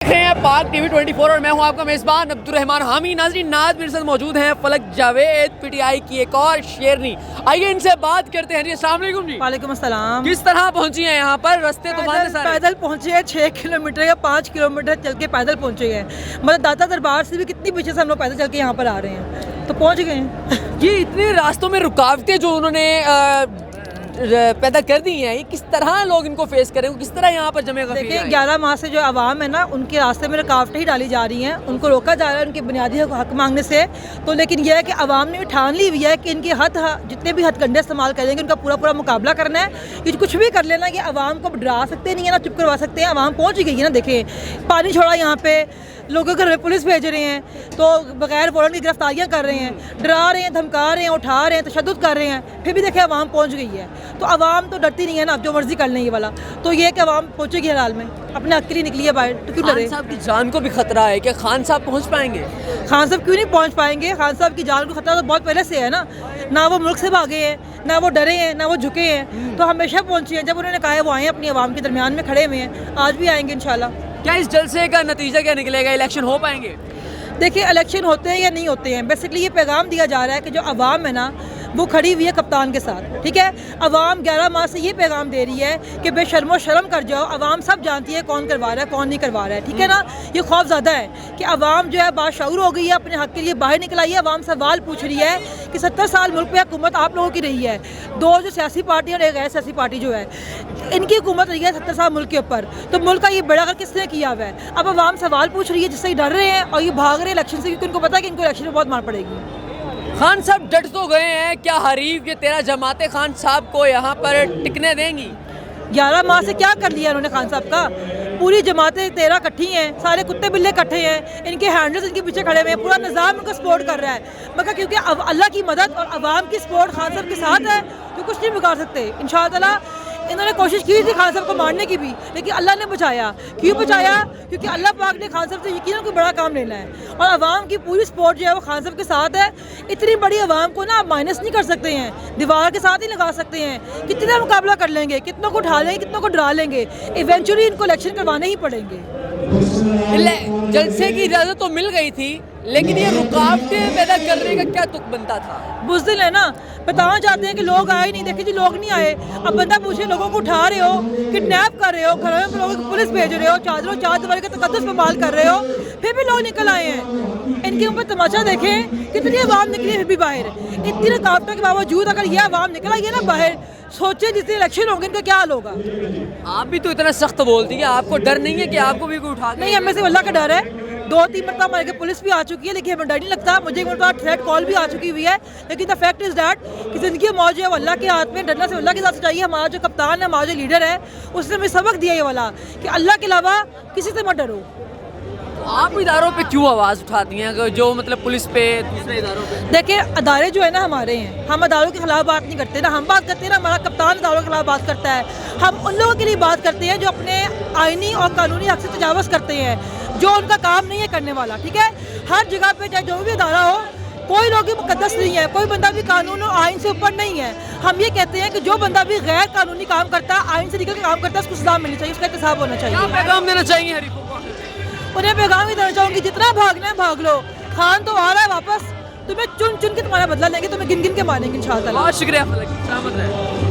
पाक टीवी 24 और मैं हूं आपका मेज़बान अब्दुर्रहमान हामी। नाज़रीन, नाज़ मेरे साथ मौजूद हैं फलक जावेद, पीटीआई की एक और शेरनी। आइए इनसे बात करते हैं जी। अस्सलाम वालेकुम जी। वालेकुम अस्सलाम। किस तरह पहुंची हैं यहाँ पर? रास्ते तो बंद सारे। पैदल पहुंचे हैं, 6 किलोमीटर या 5 किलोमीटर चल के पैदल पहुंचे हैं। मतलब दाता दरबार से भी कितनी पीछे से हम लोग पैदल चल के यहाँ पर आ रहे हैं, तो पहुंच गए हैं। ये इतने रास्तों में रुकावटें जो उन्होंने पैदा कर दी हैं, ये किस तरह लोग इनको फेस करें, किस तरह यहाँ पर जमे? देखिए, 11 माह से जो आवाम है ना, उनके रास्ते में रुकावटें ही डाली जा रही हैं, उनको रोका जा रहा है उनके बुनियादी हक मांगने से। तो लेकिन यह है कि आवाम ने भी ठान ली हुई है कि इनके जितने भी हथकंडे इस्तेमाल करेंगे उनका पूरा मुकाबला करना है। कि कुछ भी कर लेना, कि आवाम को डरा सकते नहीं है ना चुप करवा सकते हैं। आवाम पहुँच ही गई है ना। देखें, पानी छोड़ा यहाँ पे, लोगों के घर में पुलिस भेज रहे हैं, तो बगैर वारंट की गिरफ्तारियाँ कर रहे हैं, डरा रहे हैं, धमका रहे हैं, उठा रहे हैं, तशद्दुद कर रहे हैं। फिर भी देखें आवाम पहुँच गई है। तो आवाम तो डरती नहीं है ना, जो मर्जी कर लें ये वाला। तो ये कि आवाम पहुँचेगी हर हाल में, अपने हक के लिए निकली है बाहर, तो क्यों डरे? खान साहब की जान को भी खतरा है कि खान साहब पहुँच पाएंगे? खान साहब क्यों नहीं पहुँच पाएंगे? खान साहब की जान को खतरा तो बहुत पहले से है ना। ना वो मुल्क से भागे हैं, ना वो डरे हैं, ना वो झुके हैं, तो हमेशा पहुँचे हैं। जब उन्होंने कहा है वो आए हैं, अपनी आवाम के दरमियान में खड़े हुए हैं, आज भी आएंगे इंशाल्लाह। क्या इस जलसे का नतीजा क्या निकलेगा? इलेक्शन हो पाएंगे? देखिए, इलेक्शन होते हैं या नहीं होते हैं, बेसिकली ये पैगाम दिया जा रहा है कि जो आवाम है ना, वो खड़ी हुई है कप्तान के साथ। ठीक है, आवाम 11 माह से ये पैगाम दे रही है कि बेशर्मो शर्म कर जाओ। आवाम सब जानती है कौन करवा रहा है, कौन नहीं करवा रहा है। ठीक है ना, ये खौफ ज़्यादा है कि आवाम जो है बाशऊर हो गई है, अपने हक के लिए बाहर निकल आई है। आवाम सवाल पूछ रही है कि 70 साल मुल्क पे हुकूमत आप लोगों की रही है, दो जो सियासी पार्टी और एक गैर सियासी पार्टी जो है, इनकी हुकूमत रही है 70 साल मुल्क के ऊपर। तो मुल्क का ये बड़ा कर किसने किया हुआ है? अब आवाम सवाल पूछ रही है, जिससे डर रहे हैं और ये भाग रहे हैं इलेक्शन से, क्योंकि उनको पता है कि इनको इलेक्शन में बहुत मार पड़ेगी। खान साहब डट तो गए हैं, क्या हरीफ ये 13 जमातें खान साहब को यहाँ पर टिकने देंगी? 11 माह से क्या कर लिया उन्होंने खान साहब का? पूरी जमातें 13 इकट्ठी हैं, सारे कुत्ते बिल्ले इकट्ठे हैं, इनके हैंडल्स इनके पीछे खड़े हुए हैं, पूरा निज़ाम उनको सपोर्ट कर रहा है। मगर क्योंकि अब अल्लाह की मदद और आवाम की सपोर्ट खान साहब के साथ है, तो कुछ नहीं बिगाड़ सकते इंशाअल्लाह। इन्होंने कोशिश की थी खान साहब को मारने की भी, लेकिन अल्लाह ने बचाया। क्यों बचाया? क्योंकि अल्लाह पाक ने खान साहब से यकीनन कोई बड़ा काम लेना है, और आवाम की पूरी सपोर्ट जो है वो खान साहब के साथ है। इतनी बड़ी आवाम को ना आप माइनस नहीं कर सकते हैं, दीवार के साथ ही लगा सकते हैं। कितना मुकाबला कर लेंगे, कितनों को उठा लेंगे, कितनों को डरा लेंगे, इवेंचुअली इनको इलेक्शन करवाने ही पड़ेंगे। जलसे की इजाज़त तो मिल गई थी, लेकिन ये रुकावटें पैदा करने का क्या तुक बनता था? बुज़दिल है ना, बताना चाहते हैं कि लोग आए नहीं। देखिए जी, लोग नहीं आए। अब बंदा पूछे, लोगों को उठा रहे हो, किडनैप कर रहे हो, घरों में लोगों को पुलिस भेज रहे हो, चादरों चार दीवारी का तकद्दुस इस्तेमाल कर रहे हो, फिर भी लोग निकल आए हैं। इनके ऊपर तमाशा देखें, कितनी आवाम निकली फिर भी बाहर। इतनी रुकावटों के बावजूद अगर ये आवाम निकल आई है ना बाहर, सोचे जितने इलेक्शन होंगे इनका क्या हाल होगा। आप भी तो इतना सख्त बोलती है, आपको डर नहीं है कि आपको भी कोई उठा? नहीं, हमें से अल्लाह का डर है। 2-3 मरतबा हमारे के पुलिस भी आ चुकी है, लेकिन हमें डर नहीं लगता। मुझे एक मरतबा थ्रेट कॉल भी आ चुकी हुई है, लेकिन द फैक्ट इज़ दैट कि ज़िंदगी मौज है वो अल्लाह के हाथ में। डरना से अल्लाह के साथ चाहिए। हमारा जो कप्तान है, हमारा जो लीडर है, उसने हमें सबक दिया ये वाला कि अल्लाह के अलावा किसी से मत डरो। तो आप इदारों पे क्यों आवाज़ उठाती हैं, जो मतलब पुलिस पे, दूसरे इदारों पे? देखिए, अदारे जो है ना हमारे हैं, हम अदारों के खिलाफ बात नहीं करते ना। हम बात करते हैं ना, हमारा कप्तान अदारों के खिलाफ बात करता है। हम उन लोगों के लिए बात करते हैं जो अपने आईनी और कानूनी हक से तजावज़ करते हैं, जो उनका काम नहीं है करने वाला। ठीक है, हर जगह पे चाहे जो भी अदारा हो, कोई लोग भी मुकद्दस नहीं है, कोई बंदा भी कानून और आइन से ऊपर नहीं है। हम ये कहते हैं कि जो बंदा भी गैर कानूनी काम करता है, आइन से निकल के काम करता है, उसको सज़ा मिलनी चाहिए, उसका एहतसाब होना चाहिए। क्या पैगाम देना चाहिए हरीफों को? उन्हें पैगाम ही देना चाहूँगी, जितना भागना है भाग लो। खान तो आ रहा है वापस, तुम्हें चुन चुन के तुम्हारा बदला लेंगे, तुम्हें गिन गिन के मारेंगे इंशाअल्लाह। बहुत शुक्रिया फलक, सलामत रहे।